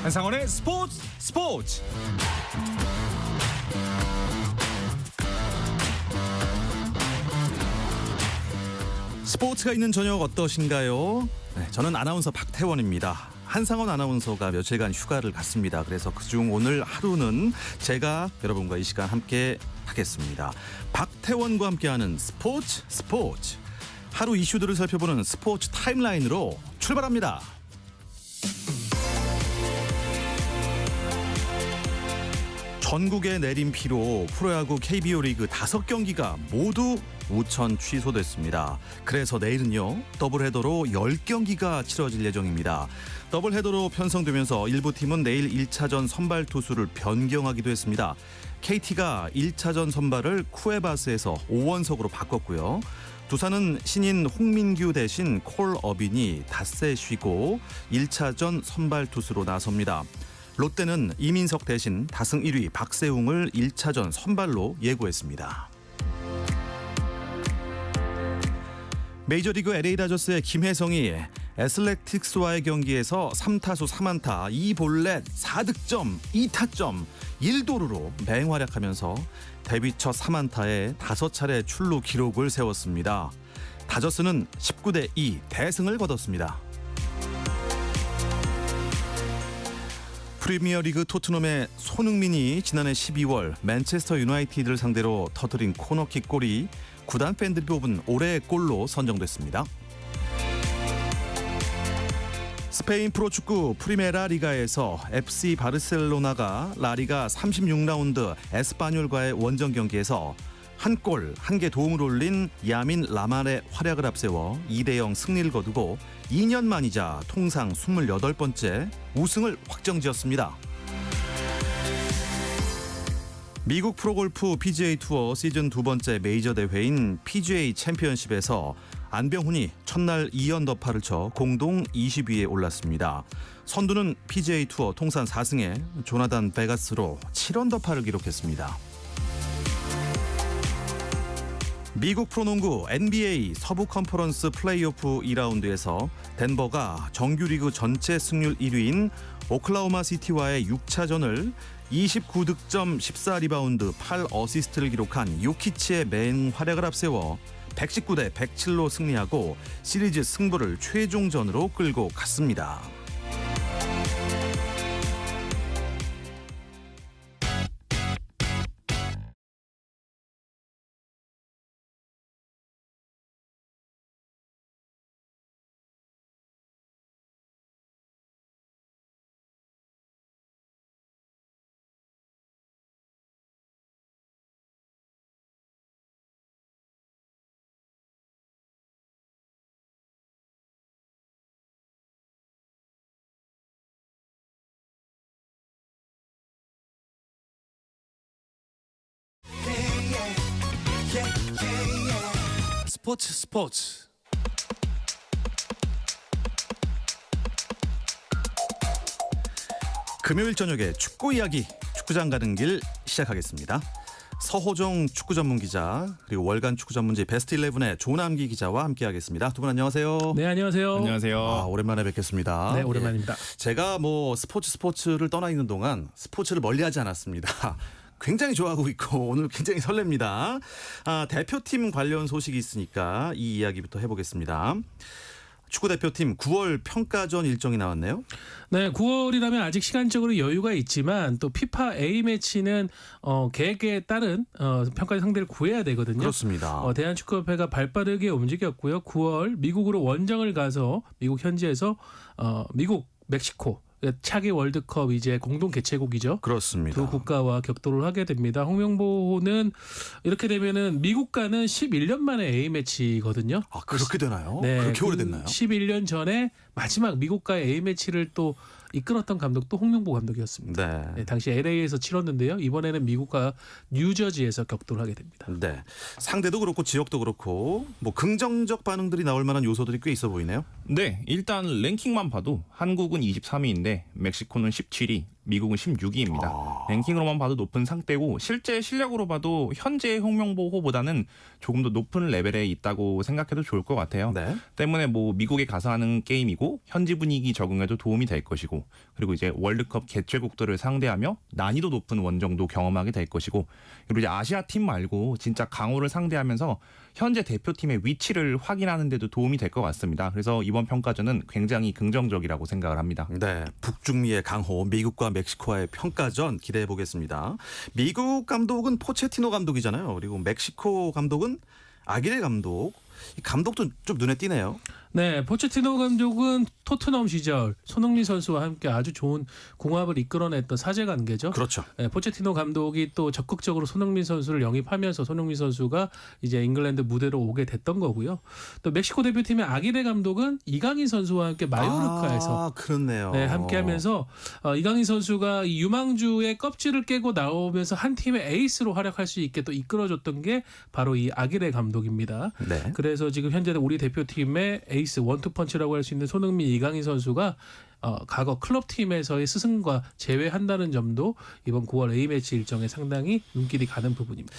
한상원의 스포츠. 스포츠가 있는 저녁 어떠신가요? 네, 저는 아나운서 박태원입니다. 한상원 아나운서가 며칠간 휴가를 갔습니다. 그래서 그중 오늘 하루는 제가 여러분과 이 시간 함께 하겠습니다. 박태원과 함께하는 스포츠. 하루 이슈들을 살펴보는 스포츠 타임라인으로 출발합니다. 전국의 내린 비로 프로야구 KBO 리그 5경기가 모두 우천 취소됐습니다. 그래서 내일은요, 더블헤더로 10경기가 치러질 예정입니다. 더블헤더로 편성되면서 일부 팀은 내일 1차전 선발 투수를 변경하기도 했습니다. KT가 1차전 선발을 쿠에바스에서 오원석으로 바꿨고요. 두산은 신인 홍민규 대신 콜어빈이 닷새 쉬고 1차전 선발 투수로 나섭니다. 롯데는 이민석 대신 다승 1위 박세웅을 1차전 선발로 예고했습니다. 메이저리그 LA 다저스의 김혜성이 애슬레틱스와의 경기에서 3타수 3안타 2볼넷 4득점 2타점 1도루로 맹활약하면서 데뷔 첫 3안타에 5차례 출루 기록을 세웠습니다. 다저스는 19대2 대승을 거뒀습니다. 프리미어리그 토트넘의 손흥민이 지난해 12월 맨체스터 유나이티드를 상대로 터뜨린 코너킥 골이 구단 팬들이 뽑은 올해의 골로 선정됐습니다. 스페인 프로축구 프리메라 리가에서 FC 바르셀로나가 라리가 36라운드 에스파뇰과의 원정 경기에서 한 골, 1개 도움을 올린 야민 라말의 활약을 앞세워 2대0 승리를 거두고 2년 만이자 통상 28번째 우승을 확정지었습니다. 미국 프로골프 PGA 투어 시즌 2번째 메이저 대회인 PGA 챔피언십에서 안병훈이 첫날 2언더파를 쳐 공동 20위에 올랐습니다. 선두는 PGA 투어 통산 4승의 조나단 베가스로 7언더파를 기록했습니다. 미국 프로농구 NBA 서부 컨퍼런스 플레이오프 2라운드에서 덴버가 정규리그 전체 승률 1위인 오클라호마 시티와의 6차전을 29득점 14리바운드 8어시스트를 기록한 요키치의 맹활약을 앞세워 119대 107로 승리하고 시리즈 승부를 최종전으로 끌고 갔습니다. 스포츠. 금요일 저녁에 축구 이야기, 축구장 가는 길 시작하겠습니다. 서호정 축구 전문 기자 그리고 월간 축구 전문지 베스트 11의 조남기 기자와 함께하겠습니다. 두 분 안녕하세요. 네, 안녕하세요. 안녕하세요. 오랜만에 뵙겠습니다. 네, 오랜만입니다. 제가 스포츠를 떠나 있는 동안 스포츠를 멀리하지 않았습니다. 굉장히 좋아하고 있고 오늘 굉장히 설렙니다. 대표팀 관련 소식이 있으니까 이 이야기부터 해보겠습니다. 축구대표팀 9월 평가전 일정이 나왔네요. 네, 9월이라면 아직 시간적으로 여유가 있지만 또 피파 A매치는 계획에 따른 평가 상대를 구해야 되거든요. 그렇습니다. 대한축구협회가 발빠르게 움직였고요. 9월 미국으로 원정을 가서 미국 현지에서 미국, 멕시코 차기 월드컵 이제 공동 개최국이죠. 그렇습니다. 두 국가와 격돌을 하게 됩니다. 홍명보는 이렇게 되면은 미국과는 11년 만에 A 매치거든요. 아, 그렇게 되나요? 네, 그렇게 오래됐나요? 11년 전에 마지막 미국과의 A 매치를 또 이끌었던 감독도 홍명보 감독이었습니다. 네. 네, 당시 LA에서 치렀는데요. 이번에는 미국과 뉴저지에서 격돌하게 됩니다. 네. 상대도 그렇고 지역도 그렇고 긍정적 반응들이 나올 만한 요소들이 꽤 있어 보이네요. 네, 일단 랭킹만 봐도 한국은 23위인데 멕시코는 17위, 미국은 16위입니다. 랭킹으로만 봐도 높은 상대고 실제 실력으로 봐도 현재 홍명보 호보다는 조금 더 높은 레벨에 있다고 생각해도 좋을 것 같아요. 네. 때문에 뭐 미국에 가서 하는 게임이고 현지 분위기 적응에도 도움이 될 것이고 그리고 이제 월드컵 개최국들을 상대하며 난이도 높은 원정도 경험하게 될 것이고 그리고 이제 아시아 팀 말고 진짜 강호를 상대하면서 현재 대표팀의 위치를 확인하는 데도 도움이 될 것 같습니다. 그래서 이번 평가전은 굉장히 긍정적이라고 생각을 합니다. 네, 북중미의 강호, 미국과 멕시코와의 평가전 기대해 보겠습니다. 미국 감독은 포체티노 감독이잖아요. 그리고 멕시코 감독은 아기레 감독. 이 감독도 좀 눈에 띄네요. 네, 포체티노 감독은 토트넘 시절 손흥민 선수와 함께 아주 좋은 궁합을 이끌어냈던 사제 관계죠. 그렇죠. 네, 포체티노 감독이 또 적극적으로 손흥민 선수를 영입하면서 손흥민 선수가 이제 잉글랜드 무대로 오게 됐던 거고요. 또 멕시코 대표팀의 아기레 감독은 이강인 선수와 함께 마요르카에서 그렇네요. 네, 함께하면서 이강인 선수가 이 유망주의 껍질을 깨고 나오면서 한 팀의 에이스로 활약할 수 있게 또 이끌어줬던 게 바로 이 아기레 감독입니다. 네. 그래서 지금 현재 우리 대표팀의 에이스 원투펀치라고 할 수 있는 손흥민, 이강인 선수가 과거 클럽팀에서의 스승과 제외한다는 점도 이번 9월 A매치 일정에 상당히 눈길이 가는 부분입니다.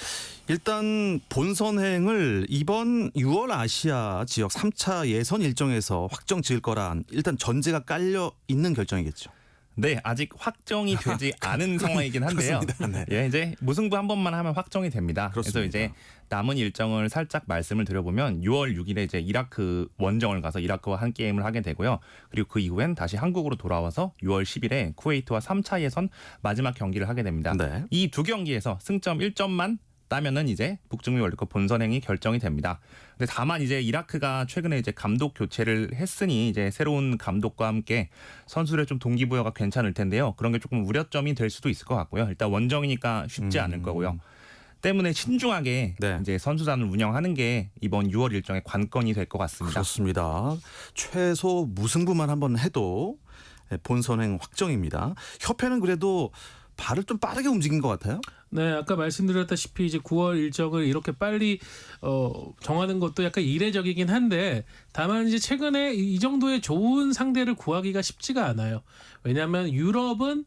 일단 본선행을 이번 6월 아시아 지역 3차 예선 일정에서 확정 지을 거란 일단 전제가 깔려 있는 결정이겠죠. 네, 아직 확정이 되지 않은 상황이긴 한데요. 네. 예, 이제 무승부 한 번만 하면 확정이 됩니다. 그렇습니다. 그래서 이제 남은 일정을 살짝 말씀을 드려보면 6월 6일에 이제 이라크 원정을 가서 이라크와 한 게임을 하게 되고요. 그리고 그 이후엔 다시 한국으로 돌아와서 6월 10일에 쿠웨이트와 3차 예선 마지막 경기를 하게 됩니다. 네. 이 두 경기에서 승점 1점만 따면은 이제 북중미 월드컵 본선행이 결정이 됩니다. 근데 다만 이제 이라크가 최근에 이제 감독 교체를 했으니 이제 새로운 감독과 함께 선수들의 좀 동기부여가 괜찮을 텐데요. 그런 게 조금 우려점이 될 수도 있을 것 같고요. 일단 원정이니까 쉽지 않을 거고요. 때문에 신중하게 네. 이제 선수단을 운영하는 게 이번 6월 일정의 관건이 될 것 같습니다. 그렇습니다. 최소 무승부만 한번 해도 본선행 확정입니다. 협회는 그래도 발을 좀 빠르게 움직인 것 같아요. 네, 아까 말씀드렸다시피 이제 9월 일정을 이렇게 빨리 정하는 것도 약간 이례적이긴 한데 다만 이제 최근에 이 정도의 좋은 상대를 구하기가 쉽지가 않아요. 왜냐하면 유럽은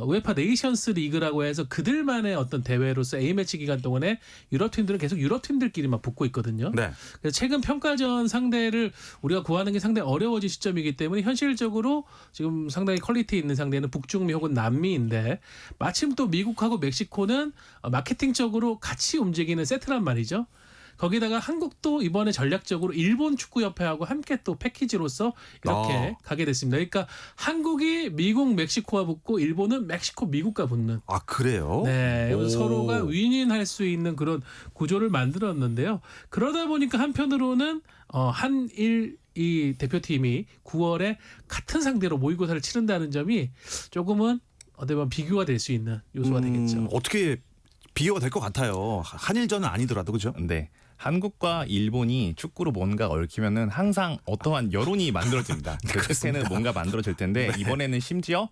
우에파 네이션스 리그라고 해서 그들만의 어떤 대회로서 A매치 기간 동안에 유럽 팀들은 계속 유럽 팀들끼리만 붙고 있거든요. 네. 그래서 최근 평가전 상대를 우리가 구하는 게 상당히 어려워진 시점이기 때문에 현실적으로 지금 상당히 퀄리티 있는 상대는 북중미 혹은 남미인데 마침 또 미국하고 멕시코는 마케팅적으로 같이 움직이는 세트란 말이죠. 거기다가 한국도 이번에 전략적으로 일본 축구협회하고 함께 또 패키지로서 이렇게 가게 됐습니다. 그러니까 한국이 미국, 멕시코와 붙고 일본은 멕시코, 미국과 붙는. 아, 그래요? 네, 오. 서로가 윈윈할 수 있는 그런 구조를 만들었는데요. 그러다 보니까 한편으로는 한일 이 대표팀이 9월에 같은 상대로 모의고사를 치른다는 점이 조금은 어떻게 보면 비교가 될 수 있는 요소가 되겠죠. 어떻게 비교가 될 것 같아요. 한일전은 아니더라도 그죠? 네. 한국과 일본이 축구로 뭔가 얽히면은 항상 어떠한 여론이 만들어집니다. 그 끝에는 뭔가 만들어질 텐데 이번에는 심지어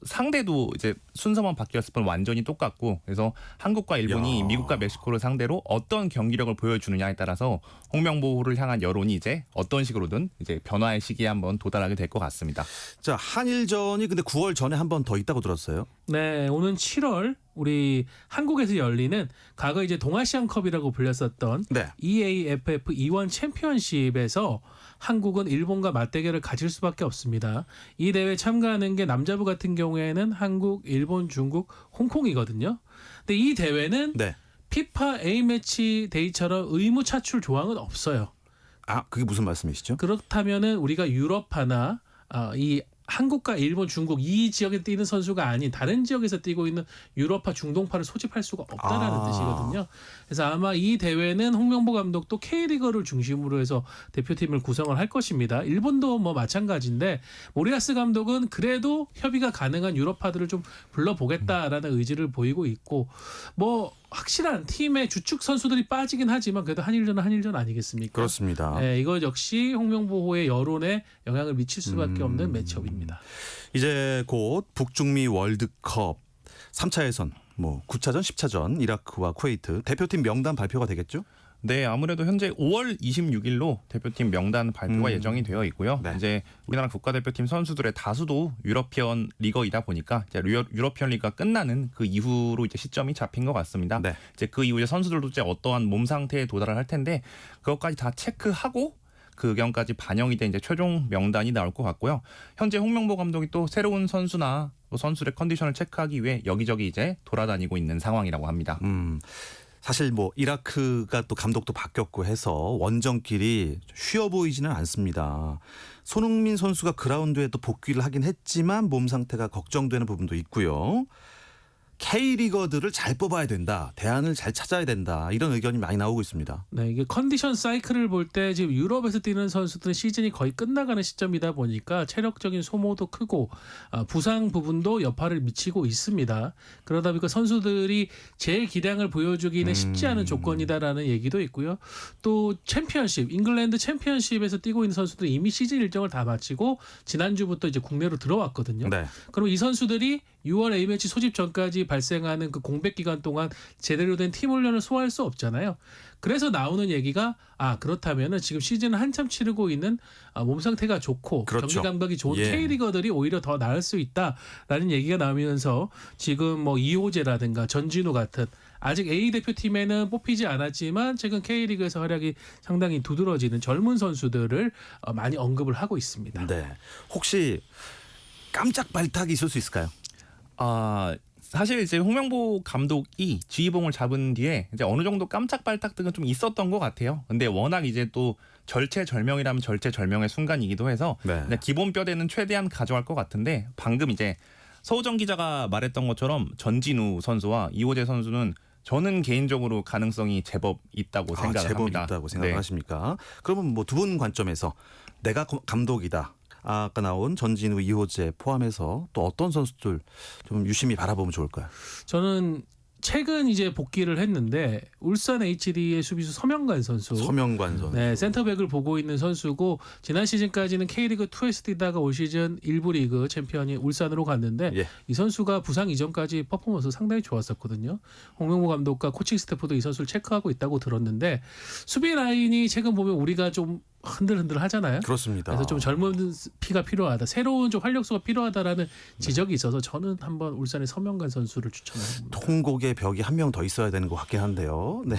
상대도 이제 순서만 바뀌었을 뿐 완전히 똑같고 그래서 한국과 일본이 야. 미국과 멕시코를 상대로 어떤 경기력을 보여주느냐에 따라서 홍명보를 향한 여론이 이제 어떤 식으로든 이제 변화의 시기에 한번 도달하게 될 것 같습니다. 자, 한일전이 근데 9월 전에 한 번 더 있다고 들었어요. 네, 오는 7월 우리 한국에서 열리는 과거 이제 동아시안컵이라고 불렸었던 네. EAFF E1 챔피언십에서 한국은 일본과 맞대결을 가질 수밖에 없습니다. 이 대회 참가하는 게 남자부 같은 경우에는 한국, 일본, 중국, 홍콩이거든요. 근데 이 대회는 네. 피파 A매치 데이처럼 의무 차출 조항은 없어요. 아, 그게 무슨 말씀이시죠? 그렇다면은 우리가 유럽파나 이 한국과 일본, 중국 이 지역에 뛰는 선수가 아닌 다른 지역에서 뛰고 있는 유럽파, 중동파를 소집할 수가 없다라는 뜻이거든요. 그래서 아마 이 대회는 홍명보 감독도 K리거를 중심으로 해서 대표팀을 구성을 할 것입니다. 일본도 뭐 마찬가지인데 모리아스 감독은 그래도 협의가 가능한 유럽파들을 좀 불러보겠다라는 의지를 보이고 있고 뭐 확실한 팀의 주축 선수들이 빠지긴 하지만 그래도 한일전은 한일전 아니겠습니까? 그렇습니다. 네, 이거 역시 홍명보의 여론에 영향을 미칠 수밖에 없는 매치업입니다. 이제 곧 북중미 월드컵 3차 예선, 뭐 9차전, 10차전 이라크와 쿠웨이트 대표팀 명단 발표가 되겠죠? 네, 아무래도 현재 5월 26일로 대표팀 명단 발표가 예정이 되어 있고요. 네. 이제 우리나라 국가대표팀 선수들의 다수도 유러피언 리거이다 보니까 이제 유러피언 리그가 끝나는 그 이후로 이제 시점이 잡힌 것 같습니다. 네. 이제 그 이후에 선수들도 이제 어떠한 몸 상태에 도달을 할 텐데 그것까지 다 체크하고 그 의견까지 반영이 된 이제 최종 명단이 나올 것 같고요. 현재 홍명보 감독이 또 새로운 선수나 또 선수의 컨디션을 체크하기 위해 여기저기 이제 돌아다니고 있는 상황이라고 합니다. 사실 뭐 이라크가 또 감독도 바뀌었고 해서 원정길이 쉬워 보이지는 않습니다. 손흥민 선수가 그라운드에 또 복귀를 하긴 했지만 몸 상태가 걱정되는 부분도 있고요. K리거들을 잘 뽑아야 된다. 대안을 잘 찾아야 된다. 이런 의견이 많이 나오고 있습니다. 네, 이게 컨디션 사이클을 볼 때 지금 유럽에서 뛰는 선수들은 시즌이 거의 끝나가는 시점이다 보니까 체력적인 소모도 크고 부상 부분도 여파를 미치고 있습니다. 그러다 보니까 선수들이 제 기량을 보여주기는 쉽지 않은 조건이다라는 얘기도 있고요. 또 챔피언십, 잉글랜드 챔피언십에서 뛰고 있는 선수들이 이미 시즌 일정을 다 마치고 지난주부터 이제 국내로 들어왔거든요. 네. 그럼 이 선수들이 6월 A매치 소집 전까지 발생하는 그 공백 기간 동안 제대로 된 팀 훈련을 소화할 수 없잖아요. 그래서 나오는 얘기가 그렇다면은 지금 시즌을 한참 치르고 있는 몸 상태가 좋고 그렇죠. 경기 감각이 좋은 예. K리거들이 오히려 더 나을 수 있다라는 얘기가 나오면서 지금 뭐 이호재라든가 전진우 같은 아직 A 대표팀에는 뽑히지 않았지만 최근 K리그에서 활약이 상당히 두드러지는 젊은 선수들을 많이 언급을 하고 있습니다. 네. 혹시 깜짝 발탁이 있을 수 있을까요? 사실 이제 홍명보 감독이 지휘봉을 잡은 뒤에 이제 어느 정도 깜짝 발탁 등은 좀 있었던 것 같아요. 근데 워낙 이제 또 절체절명이라면 절체절명의 순간이기도 해서 네. 그냥 기본 뼈대는 최대한 가져갈 것 같은데 방금 이제 서우정 기자가 말했던 것처럼 전진우 선수와 이호재 선수는 저는 개인적으로 가능성이 제법 있다고 생각을 제법 합니다. 있다고 생각을 네. 하십니까? 그러면 뭐 두 분 관점에서 내가 감독이다. 아까 나온 전진우, 이호재 포함해서 또 어떤 선수들 좀 유심히 바라보면 좋을까요? 저는 최근 이제 복귀를 했는데 울산 HD의 수비수 서명관 선수. 서명관 선수. 네, 센터백을 보고 있는 선수고 지난 시즌까지는 K리그 2에서 뛰다가 올 시즌 1부 리그 챔피언이 울산으로 갔는데 예. 이 선수가 부상 이전까지 퍼포먼스 상당히 좋았었거든요. 홍명보 감독과 코칭 스태프도 이 선수를 체크하고 있다고 들었는데 수비 라인이 최근 보면 우리가 좀 흔들흔들 하잖아요. 그렇습니다. 그래서 좀 젊은 피가 필요하다. 새로운 좀 활력소가 필요하다라는 지적이 있어서 저는 한번 울산의 서명관 선수를 추천합니다. 통곡의 벽이 한 명 더 있어야 되는 것 같긴 한데요. 네.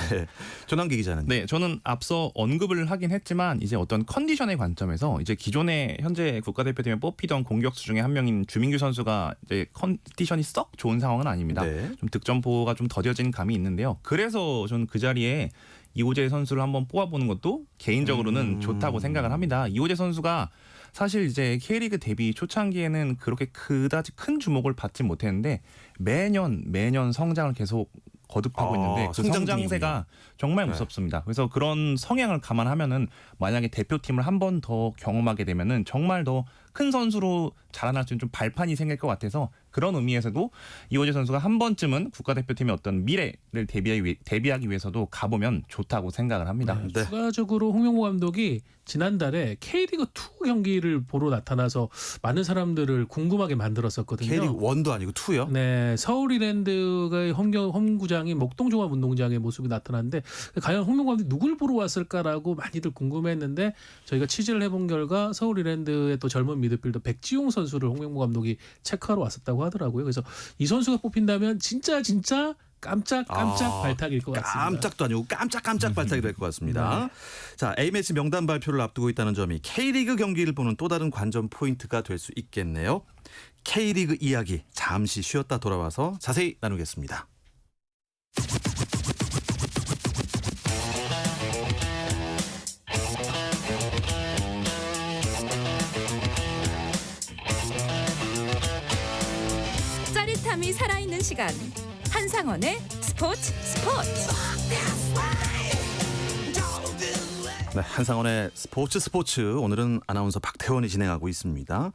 조남기 기자는. 네, 저는 앞서 언급을 하긴 했지만 이제 어떤 컨디션의 관점에서 이제 기존에 현재 국가대표팀에 뽑히던 공격수 중에 한 명인 주민규 선수가 이제 컨디션이 썩 좋은 상황은 아닙니다. 네. 좀 득점포가 좀 더뎌진 감이 있는데요. 그래서 저는 그 자리에 이호재 선수를 한번 뽑아보는 것도 개인적으로는 좋다고 생각을 합니다. 이호재 선수가 사실 이제 K리그 데뷔 초창기에는 그렇게 그다지 큰 주목을 받지 못했는데 매년 성장을 계속 거듭하고 있는데 그 성장 성장세가 정말 네. 무섭습니다. 그래서 그런 성향을 감안하면은 만약에 대표팀을 한 번 더 경험하게 되면은 정말 더 큰 선수로 자라날 수 있는 좀 발판이 생길 것 같아서 그런 의미에서도 이호재 선수가 한 번쯤은 국가대표팀의 어떤 미래를 대비하기 위해서도 가보면 좋다고 생각을 합니다. 네. 추가적으로 홍명보 감독이 지난달에 K리그 2 경기를 보러 나타나서 많은 사람들을 궁금하게 만들었었거든요. K리그 1도 아니고 2요? 네, 서울 이랜드의 홈구장인 목동종합운동장의 모습이 나타났는데 과연 홍명보 감독이 누굴 보러 왔을까라고 많이들 궁금해했는데 저희가 취재를 해본 결과 서울 이랜드의 또 젊은 미드필더 백지용 선수를 홍명보 감독이 체크하러 왔었다고 하더라고요. 그래서 이 선수가 뽑힌다면 진짜 깜짝 발탁일 것 같습니다. 깜짝도 아니고 깜짝 발탁이 될 것 같습니다. 자, A매치 명단 발표를 앞두고 있다는 점이 K리그 경기를 보는 또 다른 관전 포인트가 될 수 있겠네요. K리그 이야기 잠시 쉬었다 돌아와서 자세히 나누겠습니다. 짜릿함이 살아있는 시간 한상원의 스포츠 네, 한상원의 스포츠 오늘은 아나운서 박태원이 진행하고 있습니다.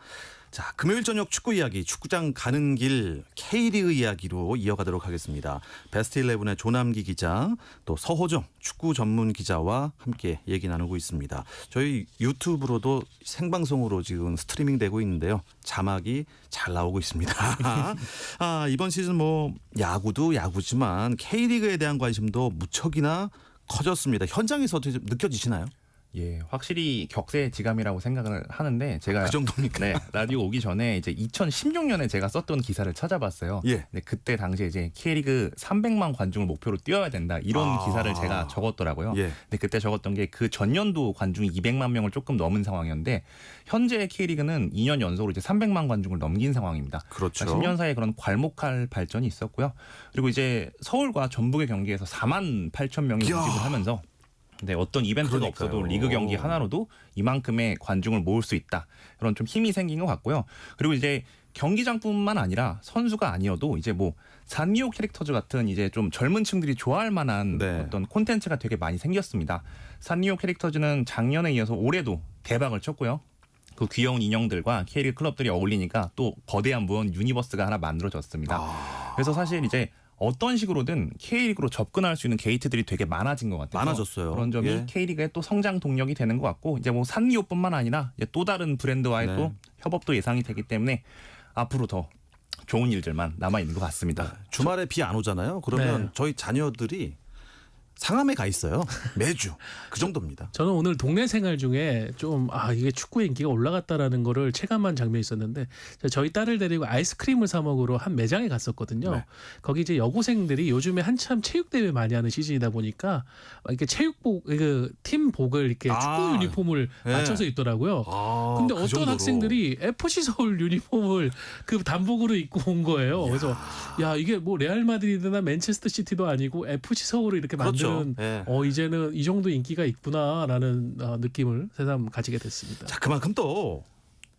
자, 금요일 저녁 축구 이야기 축구장 가는 길 K리그 이야기로 이어가도록 하겠습니다. 베스트 11의 조남기 기자 또 서호정 축구 전문 기자와 함께 얘기 나누고 있습니다. 저희 유튜브로도 생방송으로 지금 스트리밍 되고 있는데요. 자막이 잘 나오고 있습니다. 이번 시즌 뭐 야구도 야구지만 K리그에 대한 관심도 무척이나 커졌습니다. 현장에서도 좀 느껴지시나요? 예, 확실히 격세지감이라고 생각을 하는데 제가 그 정도입니까? 네, 라디오 오기 전에 이제 2016년에 제가 썼던 기사를 찾아봤어요. 예. 네, 그때 당시에 이제 K리그 300만 관중을 목표로 뛰어야 된다 이런 기사를 제가 적었더라고요. 예. 근데 그때 적었던 게 그 전년도 관중이 200만 명을 조금 넘은 상황이었는데 현재 K리그는 2년 연속으로 이제 300만 관중을 넘긴 상황입니다. 그렇죠. 10년 사이에 그런 괄목할 발전이 있었고요. 그리고 이제 서울과 전북의 경기에서 4만 8천 명이 이야. 모집을 하면서 네, 어떤 이벤트가 그러니까요. 없어도 리그 경기 하나로도 이만큼의 관중을 모을 수 있다. 그런 좀 힘이 생긴 것 같고요. 그리고 이제 경기장뿐만 아니라 선수가 아니어도 이제 뭐 산리오 캐릭터즈 같은 이제 좀 젊은 층들이 좋아할 만한 네. 어떤 콘텐츠가 되게 많이 생겼습니다. 산리오 캐릭터즈는 작년에 이어서 올해도 대박을 쳤고요. 그 귀여운 인형들과 K리그 클럽들이 어울리니까 또 거대한 무언 유니버스가 하나 만들어졌습니다. 그래서 사실 이제 어떤 식으로든 K리그로 접근할 수 있는 게이트들이 되게 많아진 것 같아요. 많아졌어요. 그런 점이 예. K리그의 또 성장 동력이 되는 것 같고 이제 뭐 산리오뿐만 아니라 이제 또 다른 브랜드와의 네. 또 협업도 예상이 되기 때문에 앞으로 더 좋은 일들만 남아 있는 것 같습니다. 주말에 비 안 오잖아요. 그러면 네. 저희 자녀들이 상암에 가 있어요. 매주 그 정도입니다. 저는 오늘 동네 생활 중에 좀 이게 축구의 인기가 올라갔다라는 거를 체감한 장면이 있었는데 저희 딸을 데리고 아이스크림을 사 먹으러 한 매장에 갔었거든요. 네. 거기 이제 여고생들이 요즘에 한참 체육 대회 많이 하는 시즌이다 보니까 이렇게 체육복 그 팀복을 이렇게 축구 유니폼을 네. 맞춰서 입더라고요. 근데 그 어떤 정도로. 학생들이 FC 서울 유니폼을 그 단복으로 입고 온 거예요. 그래서 야 이게 뭐 레알 마드리드나 맨체스터 시티도 아니고 FC 서울을 이렇게 그렇죠. 만드는 예. 이제는 이 정도 인기가 있구나라는 느낌을 새삼 가지게 됐습니다. 자, 그만큼 또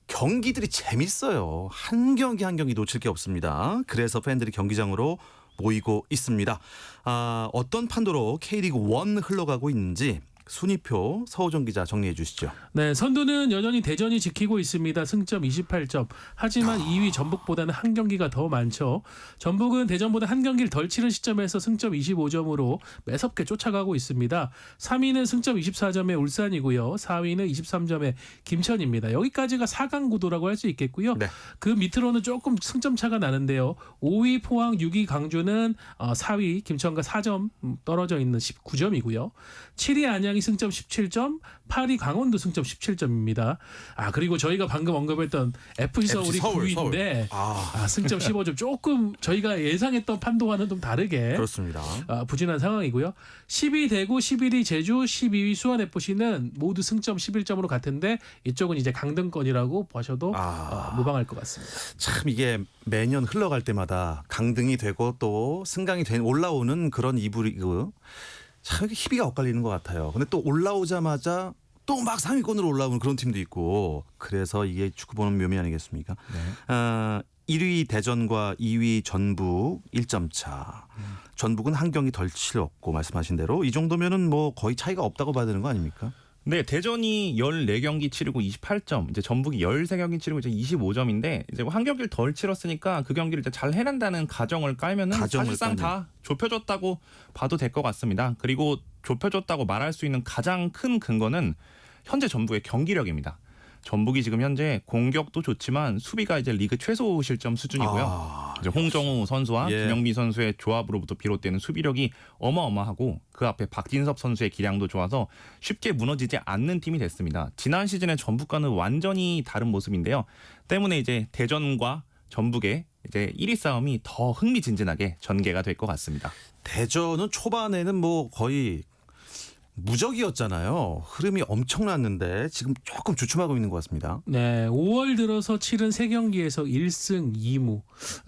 경기들이 재밌어요. 한 경기 한 경기 놓칠 게 없습니다. 그래서 팬들이 경기장으로 모이고 있습니다. 어떤 판도로 K리그 1 흘러가고 있는지 순위표 서호정 기자 정리해 주시죠. 네, 선두는 여전히 대전이 지키고 있습니다. 승점 28점. 하지만 2위 전북보다는 한 경기가 더 많죠. 전북은 대전보다 한 경기를 덜 치른 시점에서 승점 25점으로 매섭게 쫓아가고 있습니다. 3위는 승점 24점의 울산이고요. 4위는 23점의 김천입니다. 여기까지가 4강 구도라고 할 수 있겠고요. 네. 그 밑으로는 조금 승점 차가 나는데요. 5위 포항, 6위 강주는 4위 김천과 4점 떨어져 있는 19점이고요. 7위 안양이 승점 17점, 8위 강원도 승점 17점입니다. 그리고 저희가 방금 언급했던 FC 서울이 서울, 9위인데 서울. 승점 15점 조금 저희가 예상했던 판도와는 좀 다르게 그렇습니다. 부진한 상황이고요. 10위 대구, 11위 제주, 12위 수원FC는 모두 승점 11점으로 같은데 이쪽은 이제 강등권이라고 보셔도 무방할 것 같습니다. 참 이게 매년 흘러갈 때마다 강등이 되고 또 승강이 올라오는 그런 2부 리그. 참 희비가 엇갈리는 것 같아요. 근데 또 올라오자마자 또 막 상위권으로 올라오는 그런 팀도 있고 그래서 이게 축구 보는 묘미 아니겠습니까? 네. 1위 대전과 2위 전북 1점 차. 전북은 한 경기 덜 치렀고 말씀하신 대로 이 정도면은 뭐 거의 차이가 없다고 봐야 되는 거 아닙니까? 네, 대전이 14경기 치르고 28점, 이제 전북이 13경기 치르고 이제 25점인데 이제 한 경기를 덜 치렀으니까 그 경기를 이제 잘 해낸다는 가정을 깔면은 사실상 다 좁혀졌다고 봐도 될 것 같습니다. 그리고 좁혀졌다고 말할 수 있는 가장 큰 근거는 현재 전북의 경기력입니다. 전북이 지금 현재 공격도 좋지만 수비가 이제 리그 최소 실점 수준이고요. 이제 홍정우 선수와 김영민 선수의 조합으로부터 비롯되는 수비력이 어마어마하고 그 앞에 박진섭 선수의 기량도 좋아서 쉽게 무너지지 않는 팀이 됐습니다. 지난 시즌의 전북과는 완전히 다른 모습인데요. 때문에 이제 대전과 전북의 이제 1위 싸움이 더 흥미진진하게 전개가 될 것 같습니다. 대전은 초반에는 뭐 거의 무적이었잖아요. 흐름이 엄청났는데 지금 조금 주춤하고 있는 것 같습니다. 네, 5월 들어서 치른 3경기에서 1승 2무.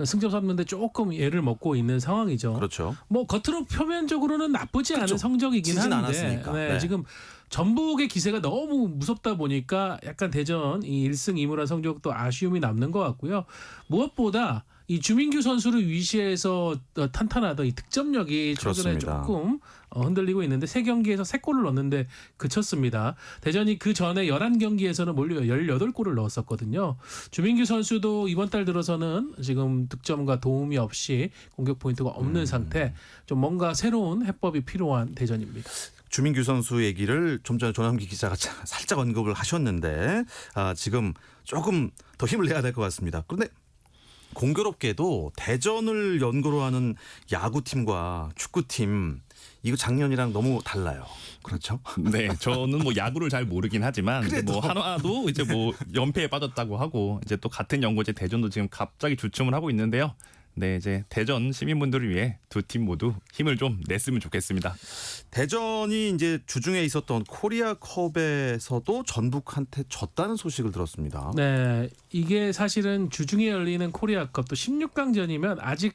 승점 삼는데 조금 애를 먹고 있는 상황이죠. 그렇죠. 뭐 겉으로 표면적으로는 나쁘지 않은 성적이긴 지진 한데 않았으니까. 네. 지금 전북의 기세가 너무 무섭다 보니까 약간 대전 이 1승 2무란 성적도 아쉬움이 남는 것 같고요. 무엇보다 이 주민규 선수를 위시해서 탄탄하던 이 득점력이 최근에 그렇습니다. 조금 흔들리고 있는데 3경기에서 3골을 넣었는데 그쳤습니다. 대전이 그 전에 11경기에서는 몰려 18골을 넣었었거든요. 주민규 선수도 이번 달 들어서는 지금 득점과 도움이 없이 공격 포인트가 없는 상태. 좀 뭔가 새로운 해법이 필요한 대전입니다. 주민규 선수 얘기를 좀 전에 조남기 기자가 살짝 언급을 하셨는데 지금 조금 더 힘을 내야 될 것 같습니다. 그런데 공교롭게도 대전을 연고로 하는 야구팀과 축구팀 이거 작년이랑 너무 달라요. 그렇죠? 네, 저는 뭐 야구를 잘 모르긴 하지만 이제 뭐 한화도 이제 뭐 연패에 빠졌다고 하고 이제 또 같은 연고제 대전도 지금 갑자기 주춤을 하고 있는데요. 네, 이제 대전 시민분들을 위해 두 팀 모두 힘을 좀 냈으면 좋겠습니다. 대전이 이제 주중에 있었던 코리아컵에서도 전북한테 졌다는 소식을 들었습니다. 네, 이게 사실은 주중에 열리는 코리아컵 또 16강전이면 아직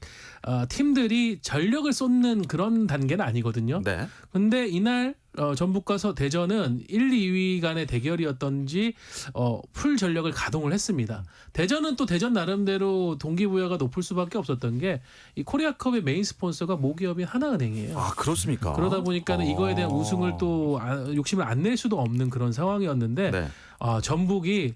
팀들이 전력을 쏟는 그런 단계는 아니거든요. 네. 근데 이날 전북과 대전은 1, 2위 간의 대결이었던지 풀 전력을 가동을 했습니다. 대전은 또 대전 나름대로 동기부여가 높을 수밖에 없었던 게 이 코리아컵의 메인 스폰서가 모기업인 하나은행이에요. 아, 그렇습니까? 그러다 보니까는 이거에 대한 우승을 또 욕심을 안 낼 수도 없는 그런 상황이었는데 네. 전북이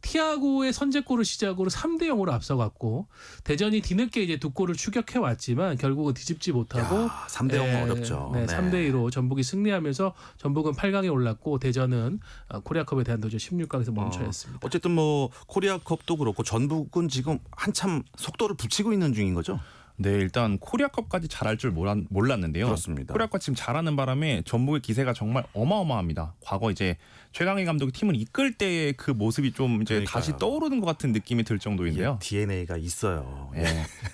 티아고의 선제골을 시작으로 3대 0으로 앞서갔고 대전이 뒤늦게 이제 두 골을 추격해 왔지만 결국은 뒤집지 못하고 3대 0 어렵죠. 네, 3대 2로 전북이 승리하면서 전북은 8강에 올랐고 대전은 코리아컵에 대한 도전 16강에서 멈춰야 했습니다. 어쨌든 뭐 코리아컵도 그렇고 전북은 지금 한참 속도를 붙이고 있는 중인 거죠? 네, 일단 코리아컵까지 잘할 줄 몰랐는데요. 그렇습니다. 코리아컵 지금 잘하는 바람에 전북의 기세가 정말 어마어마합니다. 과거 이제 최강희 감독이 팀을 이끌 때의 그 모습이 좀 이제 그러니까요. 다시 떠오르는 것 같은 느낌이 들 정도인데요. DNA가 있어요. 예,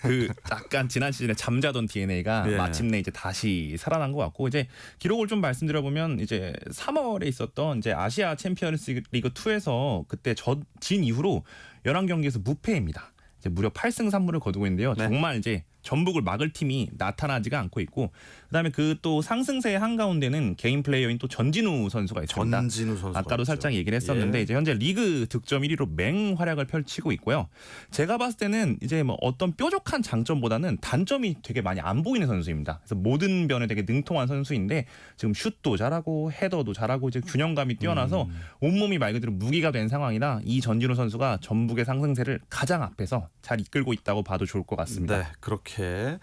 그 약간 지난 시즌에 잠자던 DNA가 예. 마침내 이제 다시 살아난 것 같고 이제 기록을 좀 말씀드려 보면 이제 3월에 있었던 이제 아시아 챔피언스 리그 2에서 그때 진 이후로 11경기에서 무패입니다. 이제 무려 8승 3무를 거두고 있는데요. 네. 정말 이제 전북을 막을 팀이 나타나지가 않고 있고 그다음에 그 또 상승세의 한가운데는 개인 플레이어인 또 전진우 선수가 있습니다. 전진우 선수. 아까도 살짝 얘기를 했었는데 이제 현재 리그 득점 1위로 맹활약을 펼치고 있고요. 제가 봤을 때는 이제 뭐 어떤 뾰족한 장점보다는 단점이 되게 많이 안 보이는 선수입니다. 그래서 모든 면에 되게 능통한 선수인데 지금 슛도 잘하고 헤더도 잘하고 이제 균형감이 뛰어나서 온몸이 말 그대로 무기가 된 상황이라 이 전진우 선수가 전북의 상승세를 가장 앞에서 잘 이끌고 있다고 봐도 좋을 것 같습니다. 네, 그렇게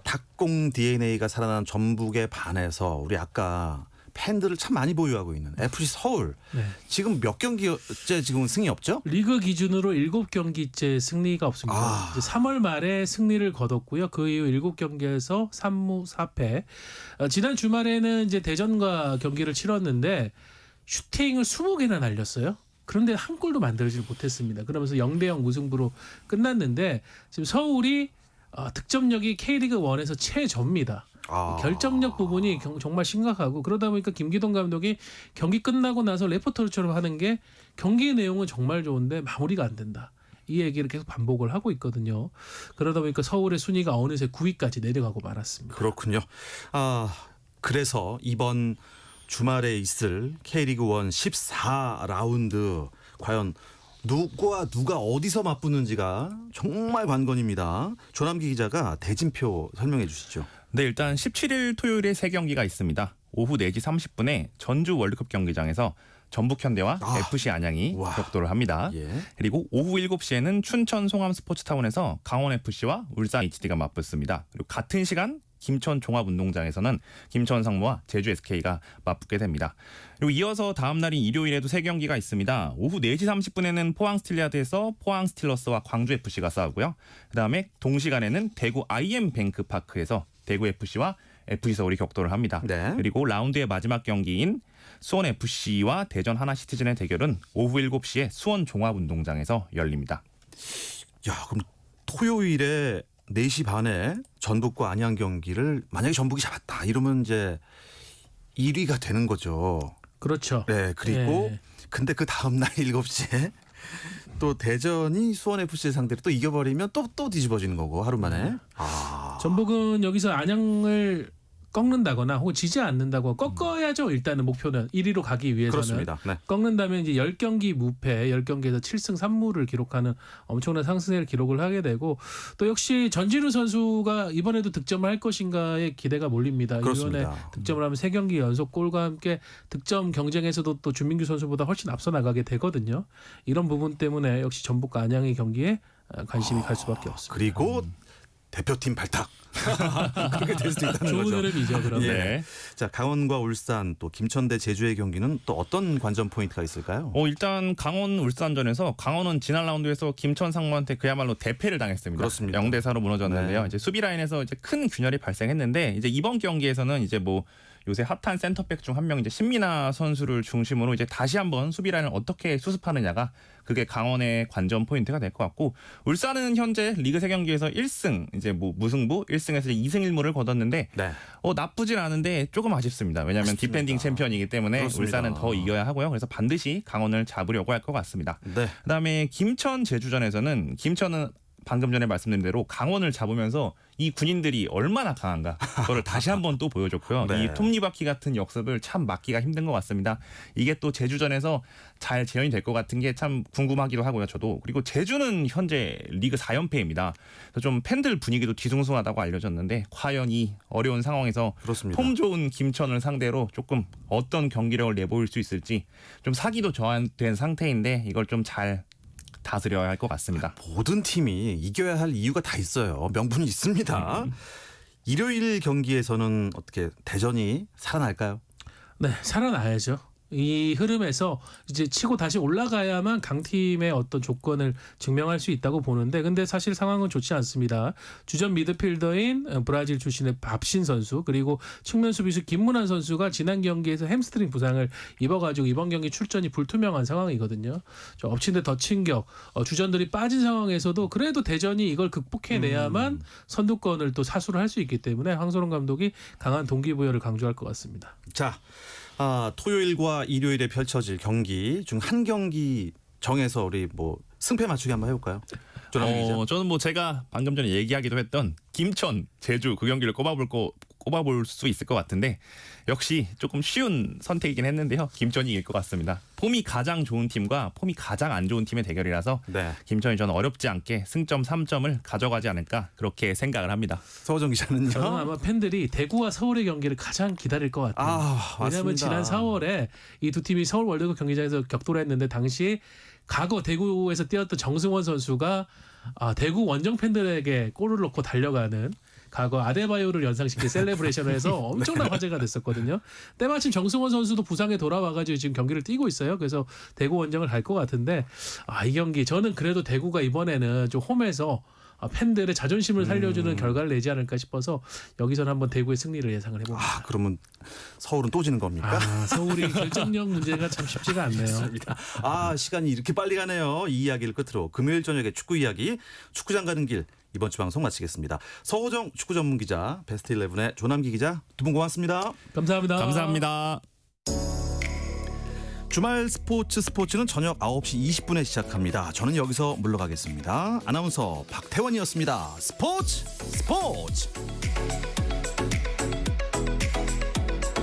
닭공 DNA가 살아난 전북에 반해서 우리 아까 팬들을 참 많이 보유하고 있는 FC 서울. 네. 지금 몇 경기째 지금 승이 없죠? 리그 기준으로 7경기째 승리가 없습니다. 이제 3월 말에 승리를 거뒀고요. 그 이후 7경기에서 3무 4패. 지난 주말에는 이제 대전과 경기를 치렀는데 슈팅을 20개나 날렸어요. 그런데 한 골도 만들지 못했습니다. 그러면서 0대0 무승부로 끝났는데 지금 서울이 득점력이 K리그 1에서 최저입니다. 결정력 부분이 정말 심각하고 그러다 보니까 김기동 감독이 경기 끝나고 나서 레포터리처럼 하는 게 경기 내용은 정말 좋은데 마무리가 안 된다. 이 얘기를 계속 반복을 하고 있거든요. 그러다 보니까 서울의 순위가 어느새 9위까지 내려가고 말았습니다. 그렇군요. 그래서 이번 주말에 있을 K리그 1 14라운드 과연 누가 어디서 맞붙는지가 정말 관건입니다. 조남기 기자가 대진표 설명해 주시죠. 네, 일단 17일 토요일에 3경기가 있습니다. 오후 4시 30분에 전주 월드컵 경기장에서 전북 현대와 FC 안양이 격돌을 합니다. 예. 그리고 오후 7시에는 춘천 송암 스포츠타운에서 강원 FC와 울산 HD가 맞붙습니다. 그리고 같은 시간 김천 종합운동장에서는 김천 상무와 제주 SK가 맞붙게 됩니다. 그리고 이어서 다음 날인 일요일에도 3경기가 있습니다. 오후 4시 30분에는 포항 스틸리아드에서 포항 스틸러스와 광주 FC가 싸우고요. 그다음에 동시간에는 대구 IM뱅크파크에서 대구 FC와 FC 서울이 격돌을 합니다. 네. 그리고 라운드의 마지막 경기인 수원 FC와 대전 하나시티즌의 대결은 오후 7시에 수원 종합운동장에서 열립니다. 야, 그럼 토요일에 4시 반에 전북과 안양 경기를 만약에 전북이 잡았다 이러면 이제 1위가 되는 거죠. 그렇죠. 네, 그리고 예. 근데 그 다음 날 7시에 또 대전이 수원 FC 상대로 또 이겨버리면 또 뒤집어지는 거고 하루 만에. 전북은 여기서 안양을 꺾는다거나 혹은 지지 않는다고 꺾어야죠. 일단은 목표는 1위로 가기 위해서는. 그렇습니다. 네. 꺾는다면 이제 10경기 무패, 10경기에서 7승 3무를 기록하는 엄청난 상승세를 기록을 하게 되고 또 역시 전진우 선수가 이번에도 득점을 할 것인가에 기대가 몰립니다. 그렇습니다. 이번에 득점을 하면 3경기 연속 골과 함께 득점 경쟁에서도 또 준민규 선수보다 훨씬 앞서 나가게 되거든요. 이런 부분 때문에 역시 전북과 안양의 경기에 관심이 갈 수밖에 없습니다. 그리고 대표팀 발탁 그렇게 될 수도 있다는 좋은 거죠. 흐름이죠. 그러면. 예. 네. 자, 강원과 울산 또 김천 대 제주의 경기는 또 어떤 관전 포인트가 있을까요? 일단 강원 울산전에서 강원은 지난 라운드에서 김천 상무한테 그야말로 대패를 당했습니다. 그렇습니다. 0대 4로 무너졌는데요. 네. 이제 수비 라인에서 이제 큰 균열이 발생했는데 이제 이번 경기에서는 이제 뭐 요새 핫한 센터백 중 한 명 이제 신민아 선수를 중심으로 이제 다시 한번 수비 라인을 어떻게 수습하느냐가 그게 강원의 관전 포인트가 될 것 같고 울산은 현재 리그 3경기에서 1승 이제 뭐 무승부 1승에서 2승 1무를 거뒀는데 네. 나쁘진 않은데 조금 아쉽습니다. 왜냐하면 아쉽습니다. 디펜딩 챔피언이기 때문에 그렇습니다. 울산은 더 이겨야 하고요. 그래서 반드시 강원을 잡으려고 할 것 같습니다. 네. 그다음에 김천 제주전에서는 김천은 방금 전에 말씀드린 대로 강원을 잡으면서 이 군인들이 얼마나 강한가 그거를 다시 한번 또 보여줬고요. 네. 이 톱니바퀴 같은 역습을 참 막기가 힘든 것 같습니다. 이게 또 제주전에서 잘 재현이 될 것 같은 게 참 궁금하기도 하고요. 저도. 그리고 제주는 현재 리그 4연패입니다. 그래서 좀 팬들 분위기도 뒤숭숭하다고 알려졌는데 과연 이 어려운 상황에서 그렇습니다. 폼 좋은 김천을 상대로 조금 어떤 경기력을 내보일 수 있을지 좀 사기도 저하된 상태인데 이걸 좀 잘 다스려야 할 것 같습니다. 모든 팀이 이겨야 할 이유가 다 있어요. 명분이 있습니다. 일요일 경기에서는 어떻게 대전이 살아날까요? 네, 살아나야죠. 이 흐름에서 이제 치고 다시 올라가야만 강팀의 어떤 조건을 증명할 수 있다고 보는데 근데 사실 상황은 좋지 않습니다. 주전 미드필더인 브라질 출신의 밥신 선수 그리고 측면 수비수 김문환 선수가 지난 경기에서 햄스트링 부상을 입어가지고 이번 경기 출전이 불투명한 상황이거든요. 엎친 데 덮친 격 주전들이 빠진 상황에서도 그래도 대전이 이걸 극복해내야만 선두권을 또 사수를 할 수 있기 때문에 황선홍 감독이 강한 동기부여를 강조할 것 같습니다. 자, 토요일과 일요일에 펼쳐질 경기 중 한 경기 정해서 우리 뭐 승패 맞추기 한번 해볼까요? 조남기 기자. 저는 뭐 제가 방금 전에 얘기하기도 했던 김천, 제주 그 경기를 꼽아볼 수 있을 것 같은데 역시 조금 쉬운 선택이긴 했는데요. 김천이 이길 것 같습니다. 폼이 가장 좋은 팀과 폼이 가장 안 좋은 팀의 대결이라서 네. 김천이 저는 어렵지 않게 승점 3점을 가져가지 않을까 그렇게 생각을 합니다. 서호정 기자는요? 저는 아마 팬들이 대구와 서울의 경기를 가장 기다릴 것 같아요. 왜냐하면 맞습니다. 지난 4월에 이 두 팀이 서울 월드컵 경기장에서 격돌을 했는데 당시 과거 대구에서 뛰었던 정승원 선수가 대구 원정 팬들에게 골을 넣고 달려가는 과거 아데바요를 연상시킨 셀레브레이션을 해서 엄청난 화제가 됐었거든요. 때마침 정승원 선수도 부상에 돌아와가지고 지금 경기를 뛰고 있어요. 그래서 대구 원정을 갈 것 같은데 이 경기 저는 그래도 대구가 이번에는 좀 홈에서 팬들의 자존심을 살려주는 결과를 내지 않을까 싶어서 여기서는 한번 대구의 승리를 예상을 해봅니다. 그러면 서울은 또 지는 겁니까? 서울이 결정력 문제가 참 쉽지가 않네요. 시간이 이렇게 빨리 가네요. 이 이야기를 끝으로 금요일 저녁에 축구 이야기, 축구장 가는 길 이번 주 방송 마치겠습니다. 서호정 축구 전문 기자, 베스트 11의 조남기 기자 두 분 고맙습니다. 감사합니다. 감사합니다. 주말 스포츠는 저녁 9시 20분에 시작합니다. 저는 여기서 물러가겠습니다. 아나운서 박태원이었습니다. 스포츠.